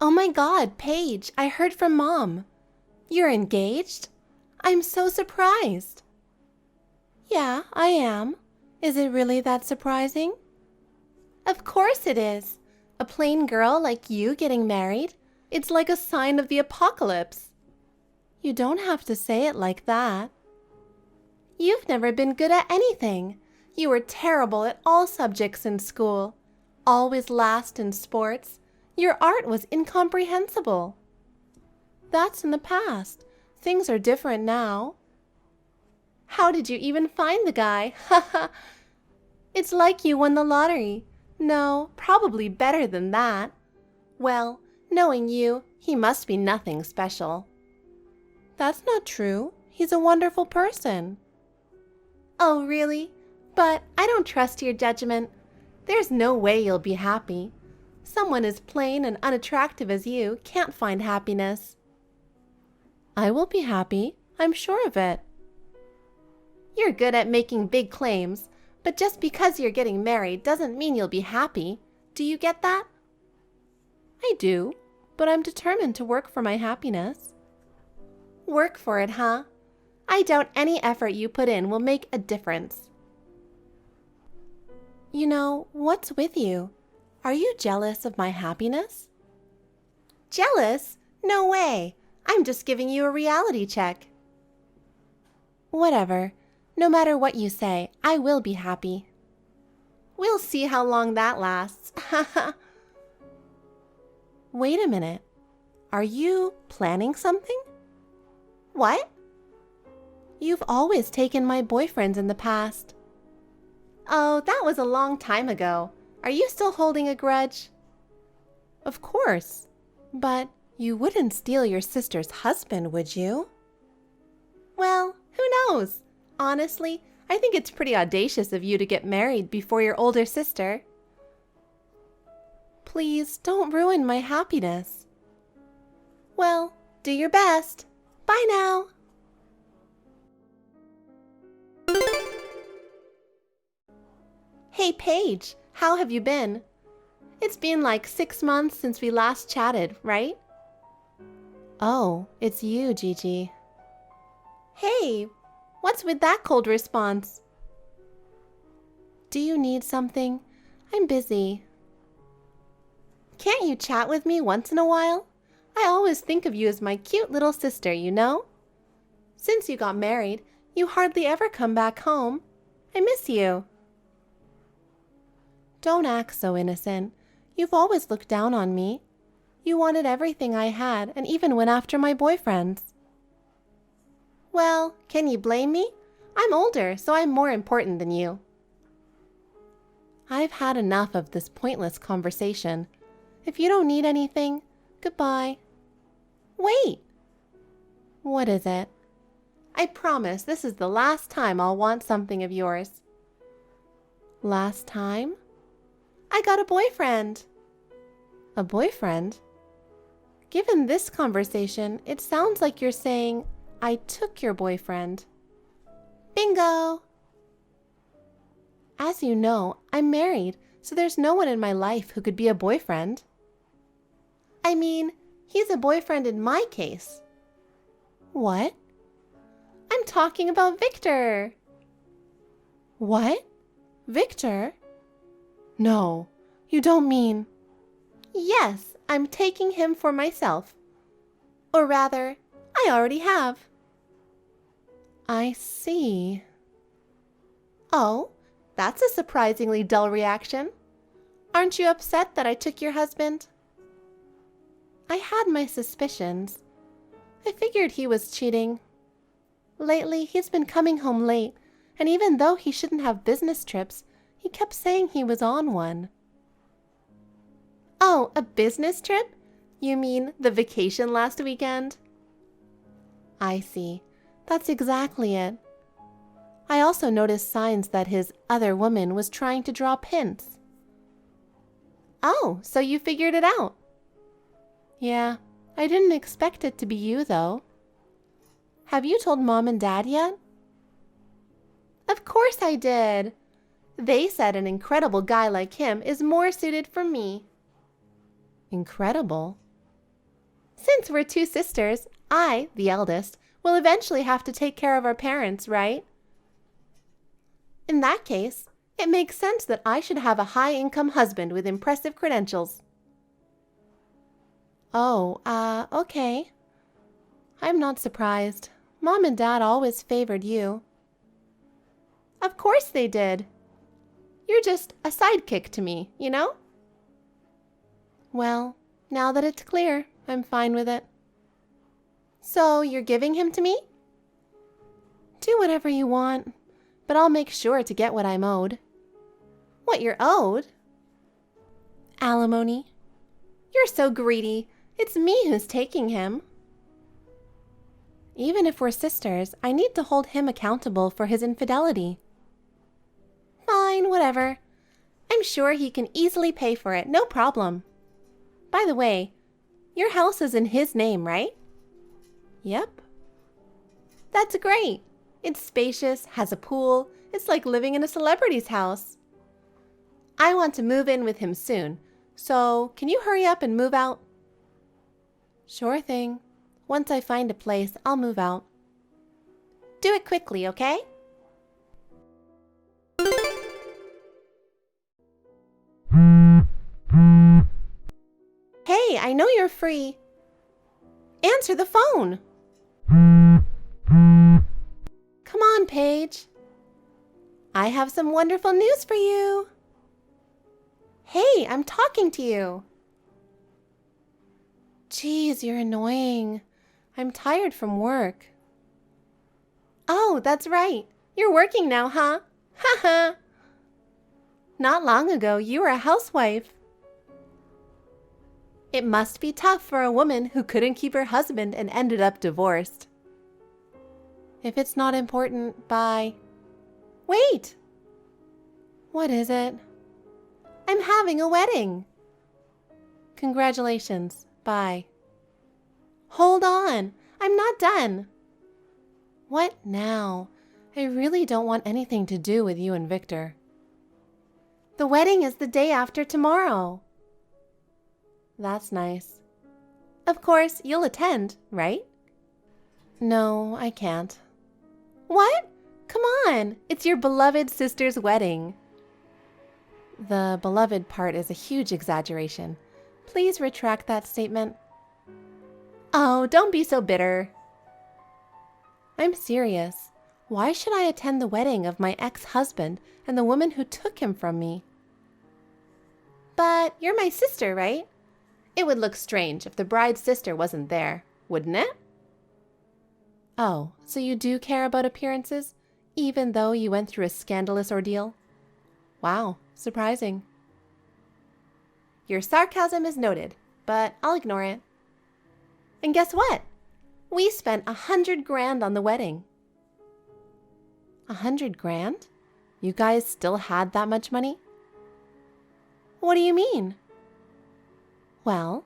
Oh my God, Paige, I heard from Mom. You're engaged? I'm so surprised. Yeah, I am. Is it really that surprising? Of course it is. A plain girl like you getting married? It's like a sign of the apocalypse. You don't have to say it like that. You've never been good at anything. You were terrible at all subjects in school. Always last in sports. Your art was incomprehensible. That's in the past. Things are different now. How did you even find the guy? Haha. It's like you won the lottery. No, probably better than that. Well, knowing you, he must be nothing special. That's not true. He's a wonderful person. Oh, really? But I don't trust your judgment. There's no way you'll be happy. Someone as plain and unattractive as you can't find happiness. I will be happy. I'm sure of it. You're good at making big claims, but just because you're getting married doesn't mean you'll be happy. Do you get that? I do, but I'm determined to work for my happiness. Work for it, huh? I doubt any effort you put in will make a difference. You know, what's with you? Are you jealous of my happiness? Jealous? No way. I'm just giving you a reality check. Whatever. No matter what you say, I will be happy. We'll see how long that lasts. Wait a minute. Are you planning something? What? You've always taken my boyfriends in the past. Oh, that was a long time ago. Are you still holding a grudge? Of course. But you wouldn't steal your sister's husband, would you? Well, who knows? Honestly, I think it's pretty audacious of you to get married before your older sister. Please don't ruin my happiness. Well, do your best. Bye now. Hey, Paige, how have you been? It's been like 6 months since we last chatted, right? Oh, it's you, Gigi. Hey, what's with that cold response? Do you need something? I'm busy. Can't you chat with me once in a while? I always think of you as my cute little sister, you know? Since you got married, you hardly ever come back home. I miss you. Don't act so innocent. You've always looked down on me. You wanted everything I had and even went after my boyfriends. Well, can you blame me? I'm older, so I'm more important than you. I've had enough of this pointless conversation. If you don't need anything, goodbye. Wait! What is it? I promise this is the last time I'll want something of yours. Last time? I got a boyfriend. A boyfriend? Given this conversation, it sounds like you're saying, I took your boyfriend. Bingo! As you know, I'm married, so there's no one in my life who could be a boyfriend. I mean, he's a boyfriend in my case. What? I'm talking about Victor. What? Victor? No, you don't mean... Yes, I'm taking him for myself. Or rather, I already have. I see. Oh, that's a surprisingly dull reaction. Aren't you upset that I took your husband? I had my suspicions. I figured he was cheating. Lately, he's been coming home late, and even though he shouldn't have business trips, he kept saying he was on one. Oh, a business trip? You mean the vacation last weekend? I see. That's exactly it. I also noticed signs that his other woman was trying to drop hints. Oh, so you figured it out? Yeah, I didn't expect it to be you, though. Have you told Mom and Dad yet? Of course I did. They said an incredible guy like him is more suited for me. Incredible? Since we're two sisters, I, the eldest, will eventually have to take care of our parents, right? In that case, it makes sense that I should have a high-income husband with impressive credentials. Oh, okay. I'm not surprised. Mom and Dad always favored you. Of course they did. You're just a sidekick to me, you know? Well, now that it's clear, I'm fine with it. So, you're giving him to me? Do whatever you want, but I'll make sure to get what I'm owed. What you're owed? Alimony. You're so greedy. It's me who's taking him. Even if we're sisters, I need to hold him accountable for his infidelity. Fine, whatever. I'm sure he can easily pay for it, no problem. By the way, your house is in his name, right? Yep. That's great. It's spacious, has a pool. It's like living in a celebrity's house. I want to move in with him soon, so can you hurry up and move out? Sure thing. Once I find a place, I'll move out. Do it quickly, okay? Hey, I know you're free. Answer the phone. Come on, Paige. I have some wonderful news for you. Hey, I'm talking to you. Geez, you're annoying. I'm tired from work. Oh, that's right. You're working now, huh? Haha. Not long ago, you were a housewife. It must be tough for a woman who couldn't keep her husband and ended up divorced. If it's not important, bye. Wait! What is it? I'm having a wedding. Congratulations. Bye. Hold on. I'm not done. What now? I really don't want anything to do with you and Victor. The wedding is the day after tomorrow. That's nice. Of course, you'll attend, right? No, I can't. What? Come on, it's your beloved sister's wedding. The beloved part is a huge exaggeration. Please retract that statement. Oh, don't be so bitter. I'm serious. Why should I attend the wedding of my ex-husband and the woman who took him from me? But you're my sister, right? It would look strange if the bride's sister wasn't there, wouldn't it? Oh, so you do care about appearances, even though you went through a scandalous ordeal? Wow, surprising. Your sarcasm is noted, but I'll ignore it. And guess what? We spent 100 grand on the wedding. 100 grand? You guys still had that much money? What do you mean? Well,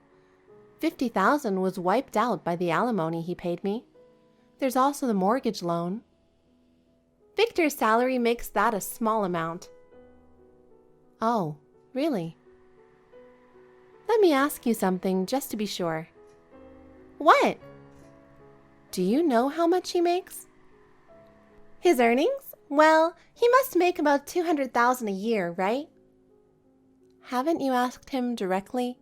50,000 was wiped out by the alimony he paid me. There's also the mortgage loan. Victor's salary makes that a small amount. Oh, really? Let me ask you something just to be sure. What? Do you know how much he makes? His earnings? Well, he must make about 200,000 a year, right? Haven't you asked him directly?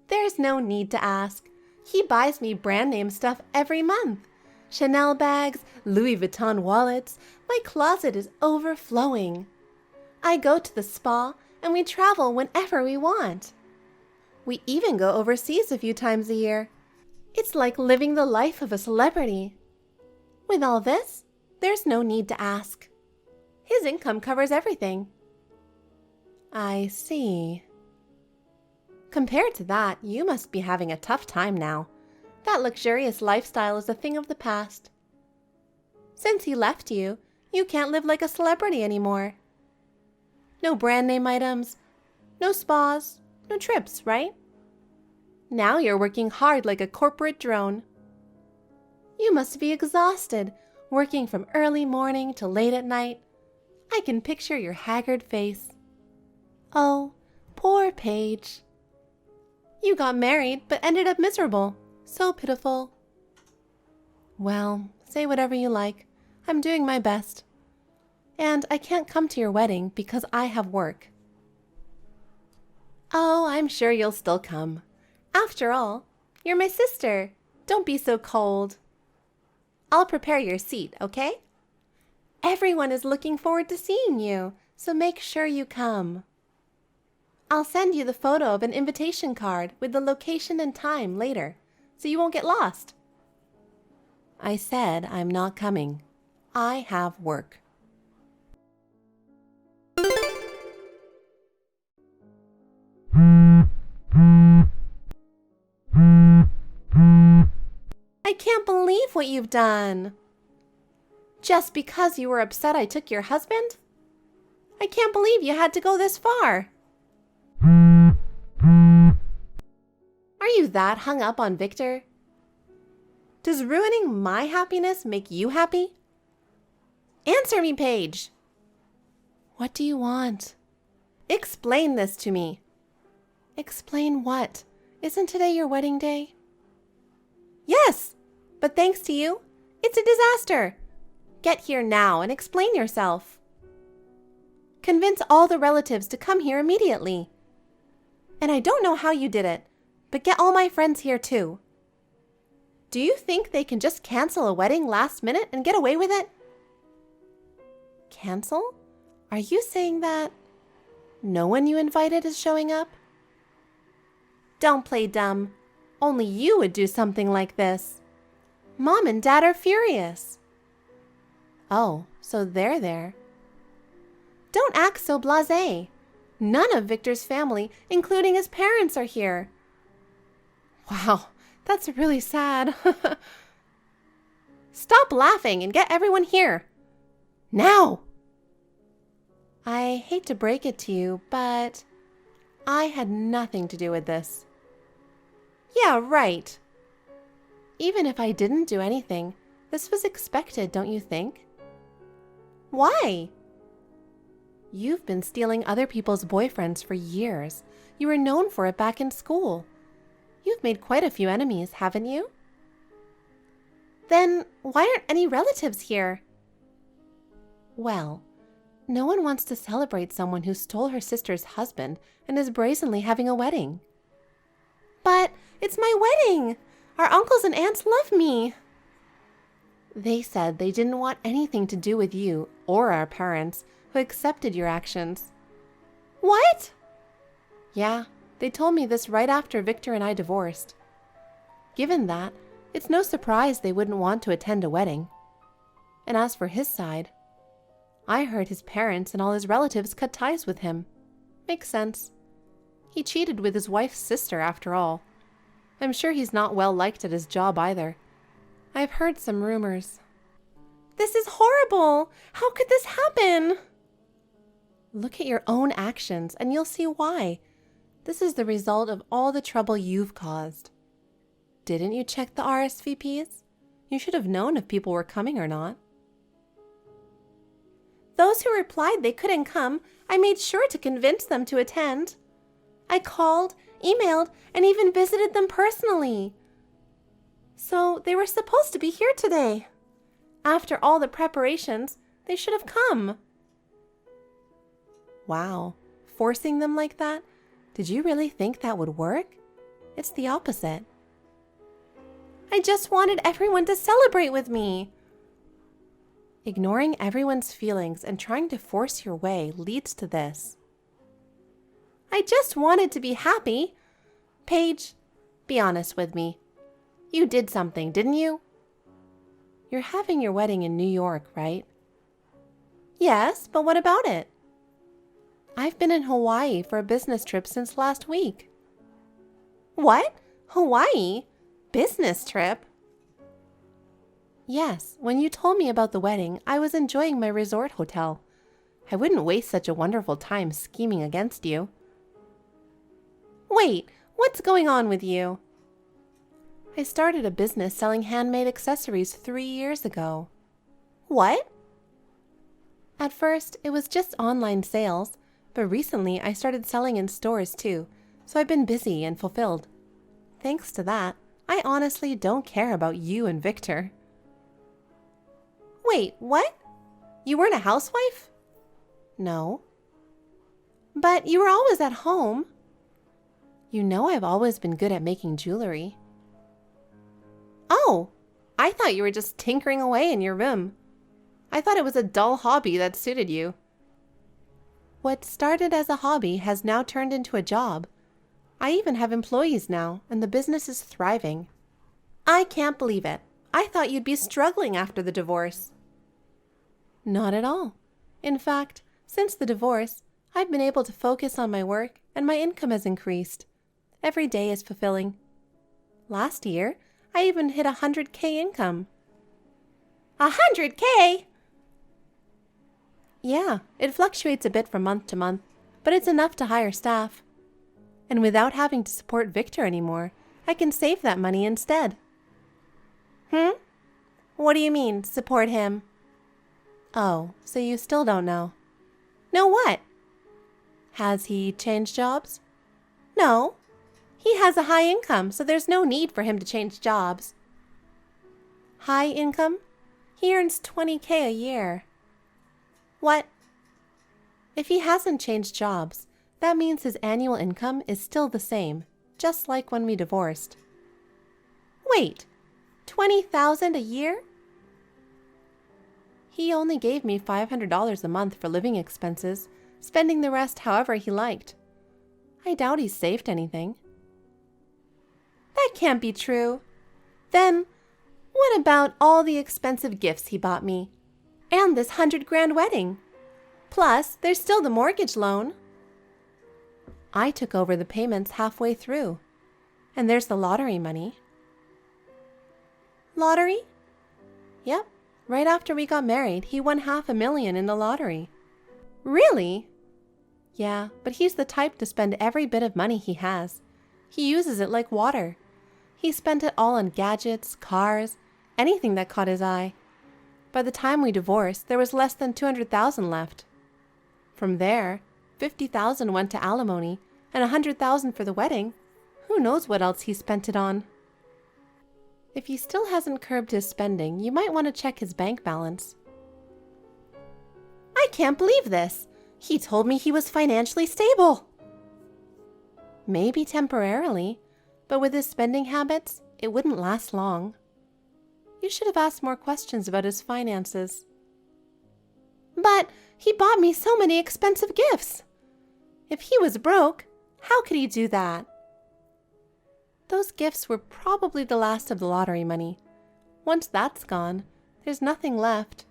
There's no need to ask. He buys me brand name stuff every month. Chanel bags, Louis Vuitton wallets. My closet is overflowing. I go to the spa and we travel whenever we want. We even go overseas a few times a year. It's like living the life of a celebrity. With all this, there's no need to ask. His income covers everything. I see. Compared to that, you must be having a tough time now. That luxurious lifestyle is a thing of the past. Since he left you, you can't live like a celebrity anymore. No brand name items, no spas, no trips, right? Now you're working hard like a corporate drone. You must be exhausted, working from early morning to late at night. I can picture your haggard face. Oh, poor Paige. You got married but ended up miserable, So pitiful. Well, say whatever you like. I'm doing my best. And I can't come to your wedding because I have work. Oh, I'm sure you'll still come. After all, you're my sister. Don't be so cold. I'll prepare your seat, okay? Everyone is looking forward to seeing you, so make sure you come. I'll send you the photo of an invitation card with the location and time later, so you won't get lost. I said I'm not coming. I have work. I can't believe what you've done. Just because you were upset I took your husband? I can't believe you had to go this far. Are you that hung up on Victor? Does ruining my happiness make you happy? Answer me, Paige. What do you want? Explain this to me. Explain what? Isn't today your wedding day? Yes, but thanks to you, it's a disaster. Get here now and explain yourself. Convince all the relatives to come here immediately. And I don't know how you did it, but get all my friends here too. Do you think they can just cancel a wedding last minute and get away with it? Cancel? Are you saying that no one you invited is showing up? Don't play dumb. Only you would do something like this. Mom and Dad are furious. Oh, so they're there. Don't act so blasé. None of Victor's family, including his parents, are here. Wow, that's really sad. Stop laughing and get everyone here. Now! I hate to break it to you, but I had nothing to do with this. Yeah, right. Even if I didn't do anything, this was expected, don't you think? Why? You've been stealing other people's boyfriends for years. You were known for it back in school. You've made quite a few enemies, haven't you? Then why aren't any relatives here? Well, no one wants to celebrate someone who stole her sister's husband and is brazenly having a wedding. But it's my wedding! Our uncles and aunts love me. They said they didn't want anything to do with you or our parents, who accepted your actions. What? Yeah, they told me this right after Victor and I divorced. Given that, it's no surprise they wouldn't want to attend a wedding. And as for his side, I heard his parents and all his relatives cut ties with him. Makes sense. He cheated with his wife's sister after all. I'm sure he's not well liked at his job either. I've heard some rumors. This is horrible! How could this happen? Look at your own actions and you'll see why. This is the result of all the trouble you've caused. Didn't you check the RSVPs? You should have known if people were coming or not. Those who replied they couldn't come, I made sure to convince them to attend. I called, emailed, and even visited them personally. So they were supposed to be here today. After all the preparations, they should have come. Wow, forcing them like that? Did you really think that would work? It's the opposite. I just wanted everyone to celebrate with me. Ignoring everyone's feelings and trying to force your way leads to this. I just wanted to be happy. Paige, be honest with me. You did something, didn't you? You're having your wedding in New York, right? Yes, but what about it? I've been in Hawaii for a business trip since last week. What? Hawaii? Business trip? Yes, when you told me about the wedding, I was enjoying my resort hotel. I wouldn't waste such a wonderful time scheming against you. Wait, what's going on with you? I started a business selling handmade accessories 3 years ago. What? At first, it was just online sales, but recently I started selling in stores too, so I've been busy and fulfilled. Thanks to that, I honestly don't care about you and Victor. Wait, what? You weren't a housewife? No. But you were always at home. You know I've always been good at making jewelry. Oh, I thought you were just tinkering away in your room. I thought it was a dull hobby that suited you. What started as a hobby has now turned into a job. I even have employees now, and the business is thriving. I can't believe it. I thought you'd be struggling after the divorce. Not at all. In fact, since the divorce, I've been able to focus on my work and my income has increased. Every day is fulfilling. Last year, I even hit 100K income. 100K? Yeah, it fluctuates a bit from month to month, but it's enough to hire staff. And without having to support Victor anymore, I can save that money instead. What do you mean, support him? Oh, so you still don't know. Know what? Has he changed jobs? No. He has a high income, so there's no need for him to change jobs. High income? He earns 20K a year. What? If he hasn't changed jobs, that means his annual income is still the same, just like when we divorced. Wait, $20,000 a year? He only gave me $500 a month for living expenses, spending the rest however he liked. I doubt he saved anything. That can't be true. Then, what about all the expensive gifts he bought me? And this $100,000 wedding? Plus, there's still the mortgage loan. I took over the payments halfway through. And there's the lottery money. Lottery? Yep. Right after we got married, he won $500,000 in the lottery. Really? Yeah, but he's the type to spend every bit of money he has. He uses it like water. He spent it all on gadgets, cars, anything that caught his eye. By the time we divorced, there was less than $200,000 left. From there, $50,000 went to alimony and $100,000 for the wedding. Who knows what else he spent it on? If he still hasn't curbed his spending, you might want to check his bank balance. I can't believe this. He told me he was financially stable. Maybe temporarily, but with his spending habits, it wouldn't last long. You should have asked more questions about his finances. But he bought me so many expensive gifts. If he was broke, how could he do that? Those gifts were probably the last of the lottery money. Once that's gone, there's nothing left.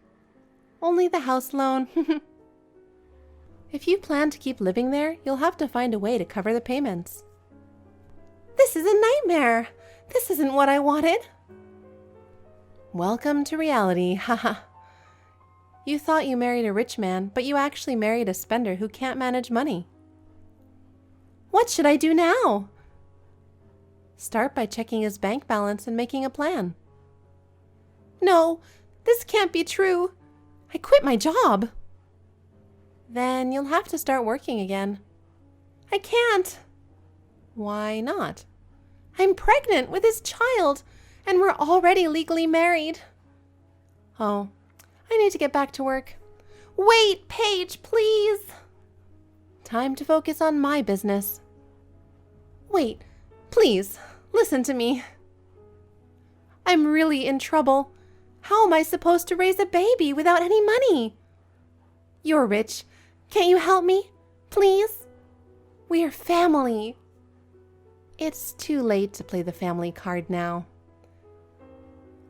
Only the house loan. If you plan to keep living there, you'll have to find a way to cover the payments. This is a nightmare. This isn't what I wanted. Welcome to reality, haha. You thought you married a rich man, but you actually married a spender who can't manage money. What should I do now? Start by checking his bank balance and making a plan. No, this can't be true. I quit my job. Then you'll have to start working again. I can't. Why not? I'm pregnant with his child, and we're already legally married. Oh, I need to get back to work. Wait, Paige, please. Time to focus on my business. Wait, please, listen to me. I'm really in trouble. How am I supposed to raise a baby without any money? You're rich. Can't you help me? Please? We're family. It's too late to play the family card now.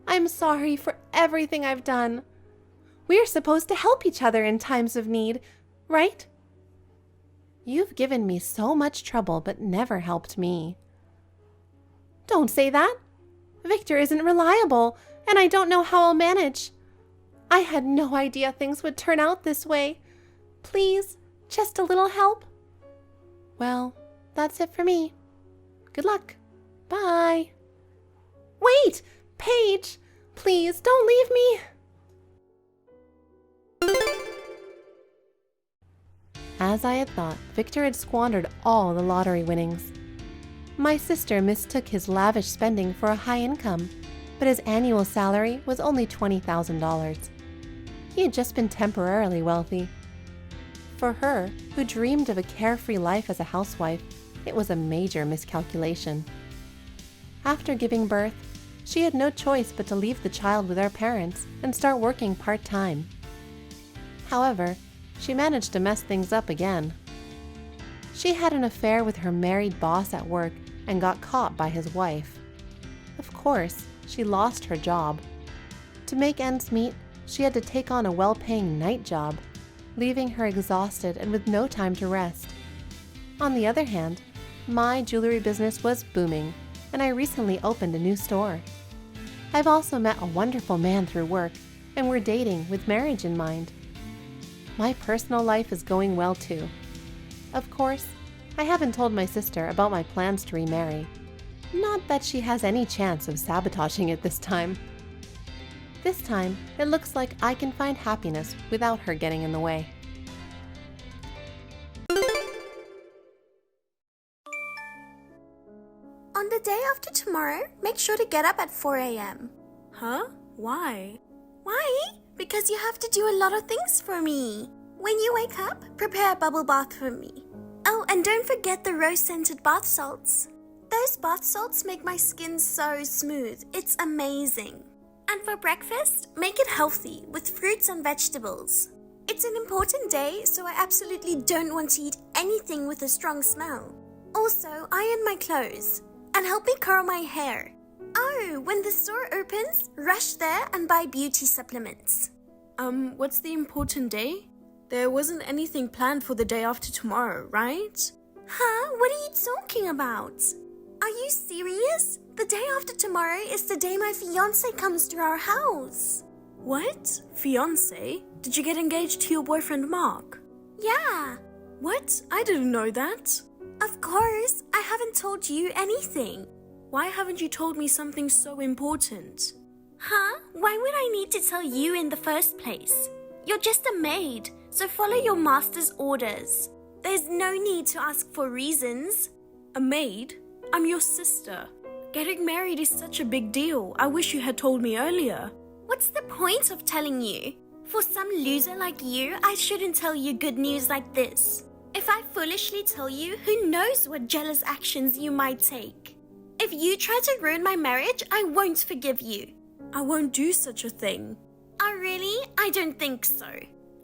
I'm sorry for everything I've done. We're supposed to help each other in times of need, right? You've given me so much trouble but never helped me. Don't say that. Victor isn't reliable, and I don't know how I'll manage. I had no idea things would turn out this way. Please, just a little help? Well, that's it for me. Good luck. Bye. Wait, Paige, please don't leave me. As I had thought, Victor had squandered all the lottery winnings. My sister mistook his lavish spending for a high income, but his annual salary was only $20,000. He had just been temporarily wealthy. For her, who dreamed of a carefree life as a housewife, it was a major miscalculation. After giving birth, she had no choice but to leave the child with our parents and start working part-time. However, she managed to mess things up again. She had an affair with her married boss at work and got caught by his wife. Of course, she lost her job. To make ends meet, she had to take on a well-paying night job, leaving her exhausted and with no time to rest. On the other hand, my jewelry business was booming, and I recently opened a new store. I've also met a wonderful man through work, and we're dating with marriage in mind. My personal life is going well too. Of course, I haven't told my sister about my plans to remarry. Not that she has any chance of sabotaging it this time. This time, it looks like I can find happiness without her getting in the way. On the day after tomorrow, make sure to get up at 4 a.m. Huh? Why? Why? Because you have to do a lot of things for me. When you wake up, prepare a bubble bath for me. Oh, and don't forget the rose-scented bath salts. Those bath salts make my skin so smooth. It's amazing. And for breakfast, make it healthy with fruits and vegetables. It's an important day, so I absolutely don't want to eat anything with a strong smell. Also, iron my clothes and help me curl my hair. Oh, when the store opens, rush there and buy beauty supplements. What's the important day? There wasn't anything planned for the day after tomorrow, right? Huh? What are you talking about? Are you serious? The day after tomorrow is the day my fiancé comes to our house. What? Fiancé? Did you get engaged to your boyfriend Mark? Yeah. What? I didn't know that. Of course, I haven't told you anything. Why haven't you told me something so important? Huh? Why would I need to tell you in the first place? You're just a maid, so follow your master's orders. There's no need to ask for reasons. A maid? I'm your sister. Getting married is such a big deal. I wish you had told me earlier. What's the point of telling you? For some loser like you, I shouldn't tell you good news like this. If I foolishly tell you, who knows what jealous actions you might take? If you try to ruin my marriage, I won't forgive you. I won't do such a thing. Oh, really? I don't think so.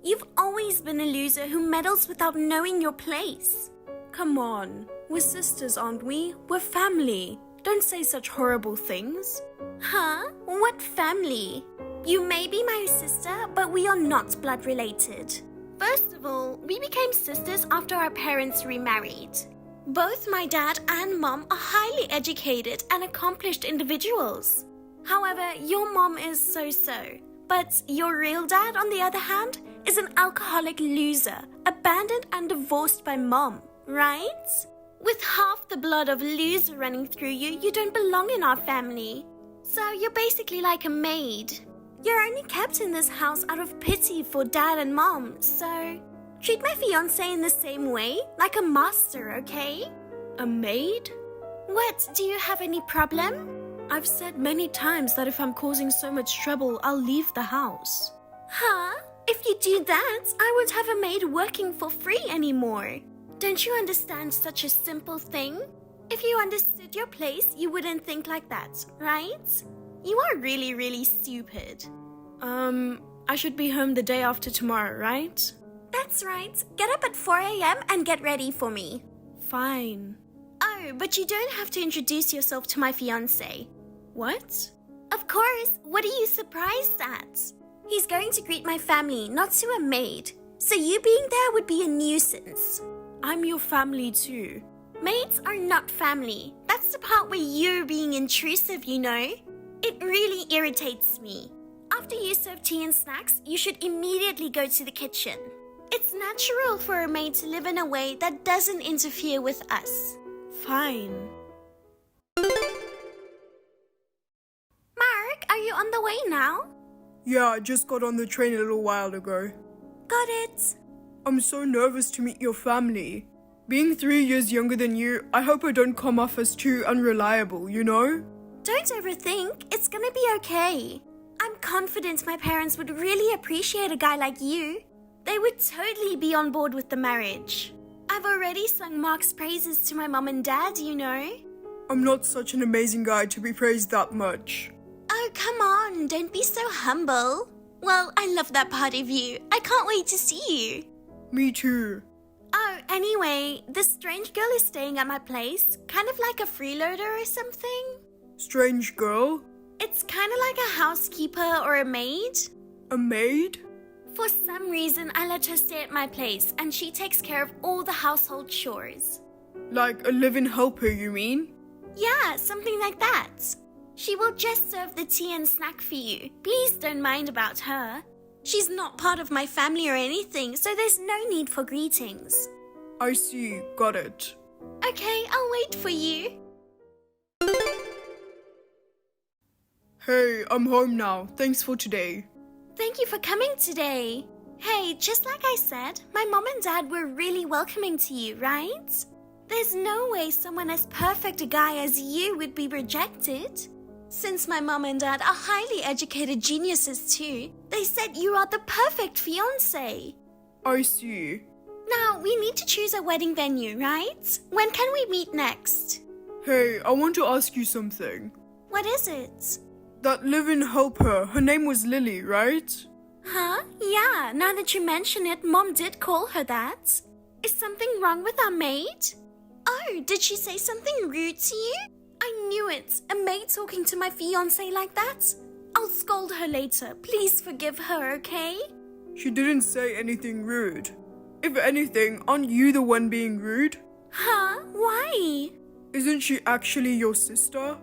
You've always been a loser who meddles without knowing your place. Come on. We're sisters, aren't we? We're family. Don't say such horrible things. Huh? What family? You may be my sister, but we are not blood related. First of all, we became sisters after our parents remarried. Both my dad and mom are highly educated and accomplished individuals. However, your mom is so-so. But your real dad, on the other hand, is an alcoholic loser, abandoned and divorced by mom, right? With half the blood of loser running through you, you don't belong in our family. So you're basically like a maid. You're only kept in this house out of pity for dad and mom, so treat my fiancé in the same way, like a master, okay? A maid? What, do you have any problem? I've said many times that if I'm causing so much trouble, I'll leave the house. Huh? If you do that, I won't have a maid working for free anymore. Don't you understand such a simple thing? If you understood your place, you wouldn't think like that, right? You are really stupid. I should be home the day after tomorrow, right? That's right. Get up at 4 a.m. and get ready for me. Fine. Oh, but you don't have to introduce yourself to my fiancé. What? Of course. What are you surprised at? He's going to greet my family, not to a maid. So you being there would be a nuisance. I'm your family too. Maids are not family. That's the part where you're being intrusive, you know? It really irritates me. After you serve tea and snacks, you should immediately go to the kitchen. It's natural for a maid to live in a way that doesn't interfere with us. Fine. Mark, are you on the way now? Yeah, I just got on the train a little while ago. Got it. I'm so nervous to meet your family. Being 3 years younger than you, I hope I don't come off as too unreliable, you know? Don't overthink, it's gonna be okay. I'm confident my parents would really appreciate a guy like you. They would totally be on board with the marriage. I've already sung Mark's praises to my mom and dad, you know. I'm not such an amazing guy to be praised that much. Oh, come on, don't be so humble. Well, I love that part of you. I can't wait to see you. Me too. Oh, anyway, this strange girl is staying at my place, kind of like a freeloader or something. Strange girl? It's kind of like a housekeeper or a maid. A maid? For some reason, I let her stay at my place and she takes care of all the household chores. Like a live-in helper, you mean? Yeah, something like that. She will just serve the tea and snack for you. Please don't mind about her. She's not part of my family or anything, so there's no need for greetings. I see, got it. Okay, I'll wait for you. Hey, I'm home now. Thanks for today. Thank you for coming today. Hey, just like I said, my mom and dad were really welcoming to you, right? There's no way someone as perfect a guy as you would be rejected. Since my mom and dad are highly educated geniuses too, they said you are the perfect fiancé. I see. Now, we need to choose a wedding venue, right? When can we meet next? Hey, I want to ask you something. What is it? That live-in helper, her name was Lily, right? Huh? Yeah, now that you mention it, Mom did call her that. Is something wrong with our maid? Oh, did she say something rude to you? I knew it. A maid talking to my fiancé like that? I'll scold her later. Please forgive her, okay? She didn't say anything rude. If anything, aren't you the one being rude? Huh? Why? Isn't she actually your sister?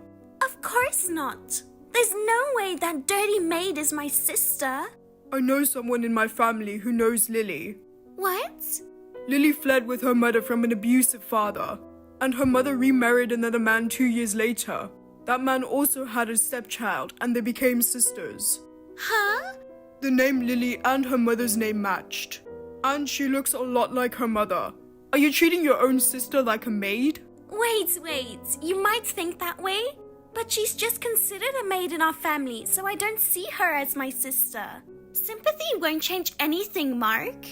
Of course not. There's no way that dirty maid is my sister. I know someone in my family who knows Lily. What? Lily fled with her mother from an abusive father, and her mother remarried another man 2 years later. That man also had a stepchild, and they became sisters. Huh? The name Lily and her mother's name matched, and she looks a lot like her mother. Are you treating your own sister like a maid? Wait. You might think that way, but she's just considered a maid in our family, so I don't see her as my sister. Sympathy won't change anything, Mark.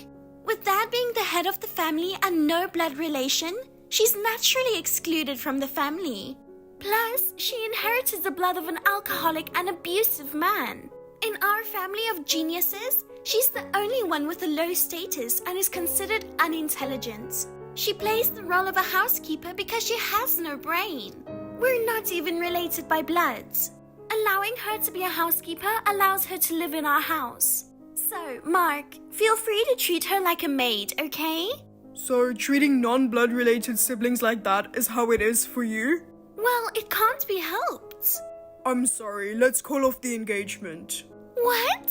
With Dad being the head of the family and no blood relation, she's naturally excluded from the family. Plus, she inherited the blood of an alcoholic and abusive man. In our family of geniuses, she's the only one with a low status and is considered unintelligent. She plays the role of a housekeeper because she has no brain. We're not even related by blood. Allowing her to be a housekeeper allows her to live in our house. So, Mark, feel free to treat her like a maid, okay? So treating non-blood related siblings like that is how it is for you? Well, it can't be helped. I'm sorry, let's call off the engagement. What?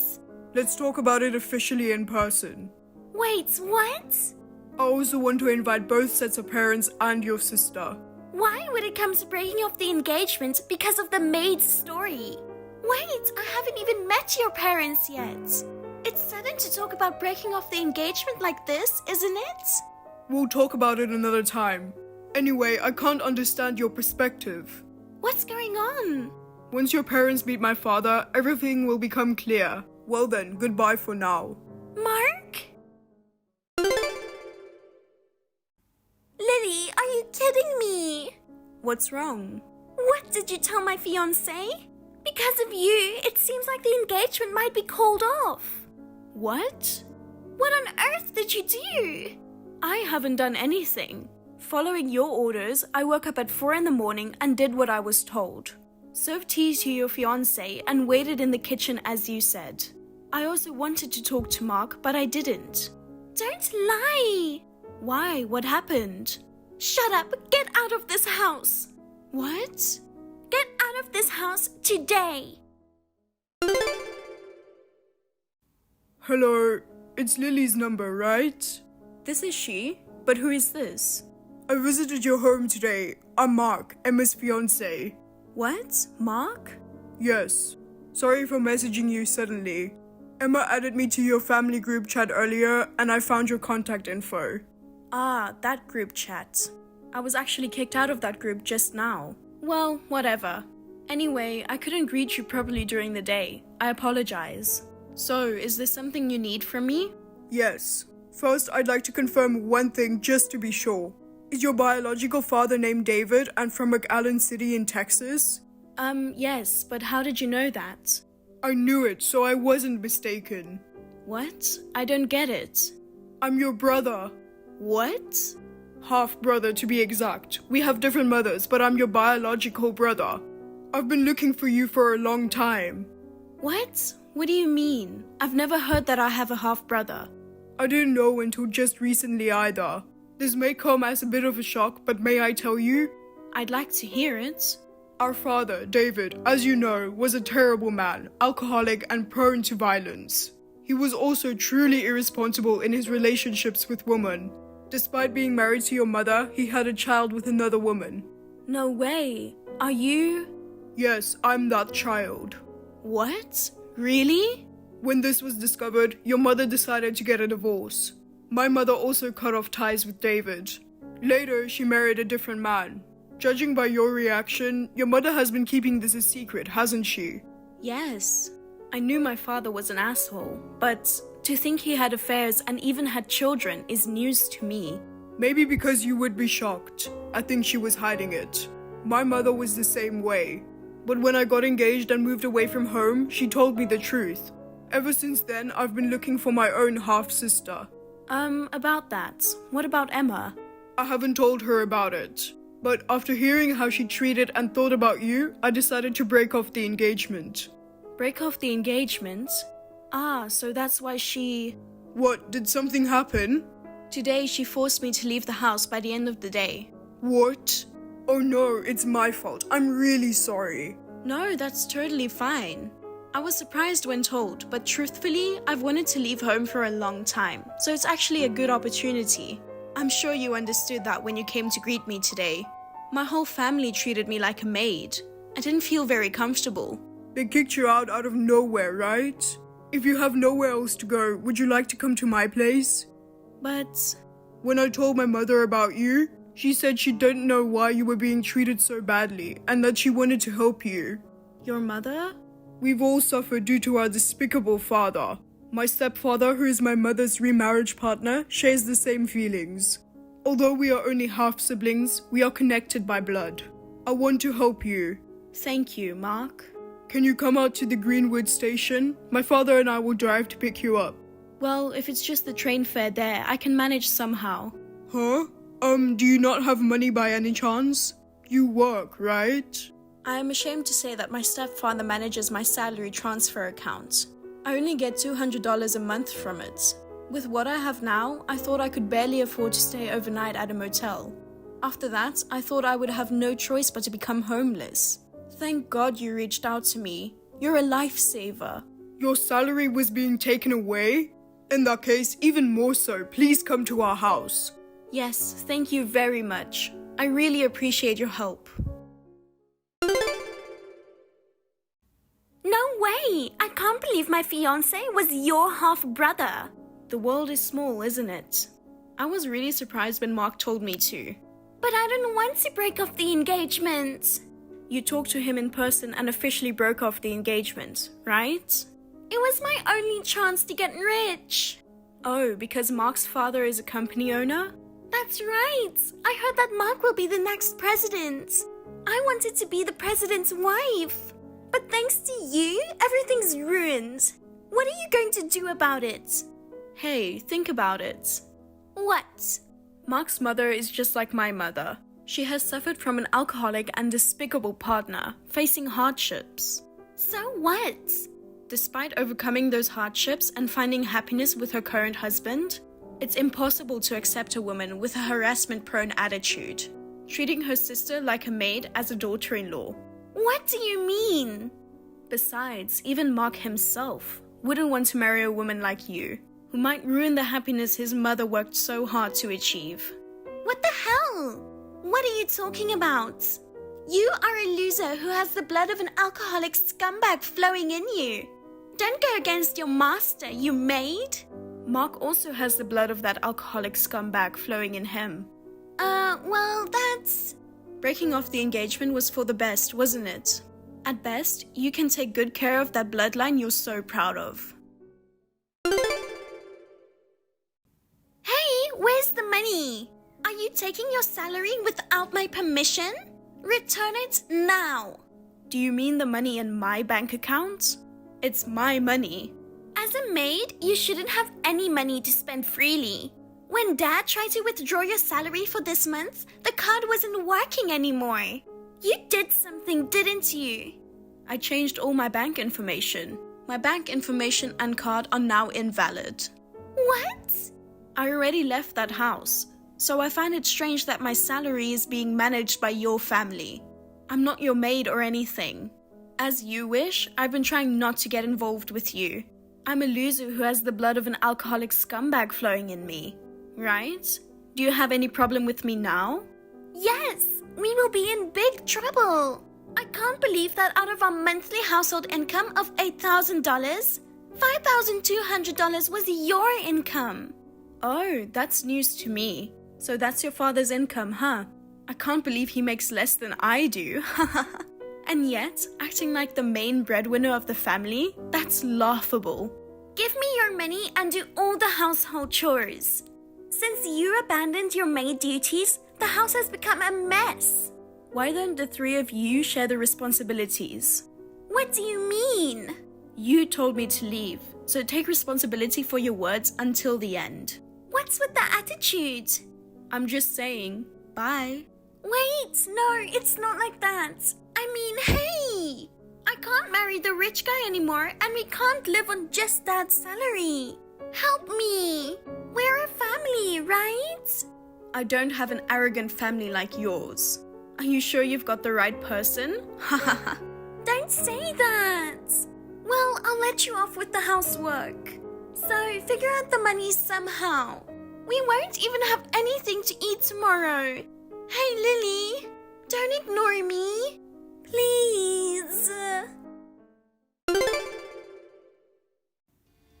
Let's talk about it officially in person. Wait, what? I also want to invite both sets of parents and your sister. Why would it come to breaking off the engagement because of the maid's story? Wait, I haven't even met your parents yet. It's sudden to talk about breaking off the engagement like this, isn't it? We'll talk about it another time. Anyway, I can't understand your perspective. What's going on? Once your parents meet my father, everything will become clear. Well then, goodbye for now. Mark? Lily, are you kidding me? What's wrong? What did you tell my fiancé? Because of you, it seems like the engagement might be called off. What? What on earth did you do? I haven't done anything. Following your orders, I woke up at 4 in the morning and did what I was told. Served tea to your fiancé and waited in the kitchen as you said. I also wanted to talk to Mark, but I didn't. Don't lie. Why? What happened? Shut up. Get out of this house. What? Get out of this house today. Hello, it's Lily's number, right? This is she? But who is this? I visited your home today. I'm Mark, Emma's fiancé. What? Mark? Yes. Sorry for messaging you suddenly. Emma added me to your family group chat earlier and I found your contact info. Ah, that group chat. I was actually kicked out of that group just now. Well, whatever. Anyway, I couldn't greet you properly during the day. I apologize. So, is there something you need from me? Yes. First, I'd like to confirm one thing just to be sure. Is your biological father named David and from McAllen City in Texas? Yes, but how did you know that? I knew it, so I wasn't mistaken. What? I don't get it. I'm your brother. What? Half-brother to be exact. We have different mothers, but I'm your biological brother. I've been looking for you for a long time. What? What do you mean? I've never heard that I have a half-brother. I didn't know until just recently either. This may come as a bit of a shock, but may I tell you? I'd like to hear it. Our father, David, as you know, was a terrible man, alcoholic and prone to violence. He was also truly irresponsible in his relationships with women. Despite being married to your mother, he had a child with another woman. No way. Are you... Yes, I'm that child. What? Really? When this was discovered, your mother decided to get a divorce. My mother also cut off ties with David. Later, she married a different man. Judging by your reaction, your mother has been keeping this a secret, hasn't she? Yes. I knew my father was an asshole, but to think he had affairs and even had children is news to me. Maybe because you would be shocked. I think she was hiding it. My mother was the same way. But when I got engaged and moved away from home, she told me the truth. Ever since then, I've been looking for my own half-sister. About that. What about Emma? I haven't told her about it. But after hearing how she treated and thought about you, I decided to break off the engagement. Break off the engagement? Ah, so that's why she... What, did something happen? Today she forced me to leave the house by the end of the day. What? Oh no, it's my fault. I'm really sorry. No, that's totally fine. I was surprised when told, but truthfully, I've wanted to leave home for a long time, so it's actually a good opportunity. I'm sure you understood that when you came to greet me today. My whole family treated me like a maid. I didn't feel very comfortable. They kicked you out of nowhere, right? If you have nowhere else to go, would you like to come to my place? But... When I told my mother about you, she said she didn't know why you were being treated so badly and that she wanted to help you. Your mother? We've all suffered due to our despicable father. My stepfather, who is my mother's remarriage partner, shares the same feelings. Although we are only half-siblings, we are connected by blood. I want to help you. Thank you, Mark. Can you come out to the Greenwood station? My father and I will drive to pick you up. Well, if it's just the train fare there, I can manage somehow. Huh? Do you not have money by any chance? You work, right? I am ashamed to say that my stepfather manages my salary transfer account. I only get $200 a month from it. With what I have now, I thought I could barely afford to stay overnight at a motel. After that, I thought I would have no choice but to become homeless. Thank God you reached out to me. You're a lifesaver. Your salary was being taken away? In that case, even more so, please come to our house. Yes, thank you very much. I really appreciate your help. No way! I can't believe my fiancé was your half-brother. The world is small, isn't it? I was really surprised when Mark told me to. But I don't want to break off the engagement. You talked to him in person and officially broke off the engagement, right? It was my only chance to get rich. Oh, because Mark's father is a company owner? That's right. I heard that Mark will be the next president. I wanted to be the president's wife. But thanks to you, everything's ruined. What are you going to do about it? Hey, think about it. What? Mark's mother is just like my mother. She has suffered from an alcoholic and despicable partner, facing hardships. So what? Despite overcoming those hardships and finding happiness with her current husband, it's impossible to accept a woman with a harassment-prone attitude, treating her sister like a maid as a daughter-in-law. What do you mean? Besides, even Mark himself wouldn't want to marry a woman like you, who might ruin the happiness his mother worked so hard to achieve. What the hell? What are you talking about? You are a loser who has the blood of an alcoholic scumbag flowing in you. Don't go against your master, you maid. Mark also has the blood of that alcoholic scumbag flowing in him. Well, that's... Breaking off the engagement was for the best, wasn't it? At best, you can take good care of that bloodline you're so proud of. Hey, where's the money? Are you taking your salary without my permission? Return it now. Do you mean the money in my bank account? It's my money. As a maid, you shouldn't have any money to spend freely. When Dad tried to withdraw your salary for this month, the card wasn't working anymore. You did something, didn't you? I changed all my bank information. My bank information and card are now invalid. What? I already left that house, so I find it strange that my salary is being managed by your family. I'm not your maid or anything. As you wish, I've been trying not to get involved with you. I'm a loser who has the blood of an alcoholic scumbag flowing in me, right? Do you have any problem with me now? Yes, we will be in big trouble. I can't believe that out of our monthly household income of $8,000, $5,200 was your income. Oh, that's news to me. So that's your father's income, huh? I can't believe he makes less than I do. And yet, acting like the main breadwinner of the family, that's laughable. Give me your money and do all the household chores. Since you abandoned your maid duties, the house has become a mess. Why don't the three of you share the responsibilities? What do you mean? You told me to leave, so take responsibility for your words until the end. What's with the attitude? I'm just saying, bye. Wait, no, it's not like that. I mean, hey! I can't marry the rich guy anymore, and we can't live on just Dad's salary. Help me! We're a family, right? I don't have an arrogant family like yours. Are you sure you've got the right person? Hahaha. Don't say that! Well, I'll let you off with the housework. So, figure out the money somehow. We won't even have anything to eat tomorrow. Hey, Lily, don't ignore me. Please.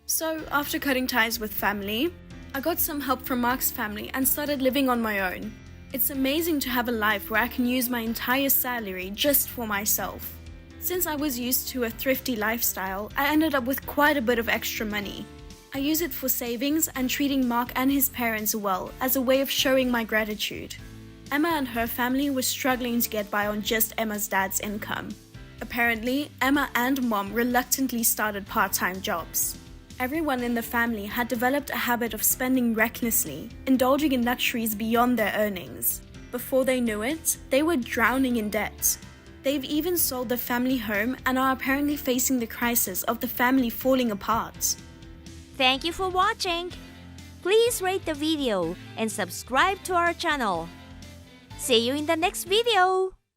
So, after cutting ties with family, I got some help from Mark's family and started living on my own. It's amazing to have a life where I can use my entire salary just for myself. Since I was used to a thrifty lifestyle, I ended up with quite a bit of extra money. I use it for savings and treating Mark and his parents well as a way of showing my gratitude. Emma and her family were struggling to get by on just Emma's dad's income. Apparently, Emma and Mom reluctantly started part-time jobs. Everyone in the family had developed a habit of spending recklessly, indulging in luxuries beyond their earnings. Before they knew it, they were drowning in debt. They've even sold the family home and are apparently facing the crisis of the family falling apart. Thank you for watching. Please rate the video and subscribe to our channel. See you in the next video.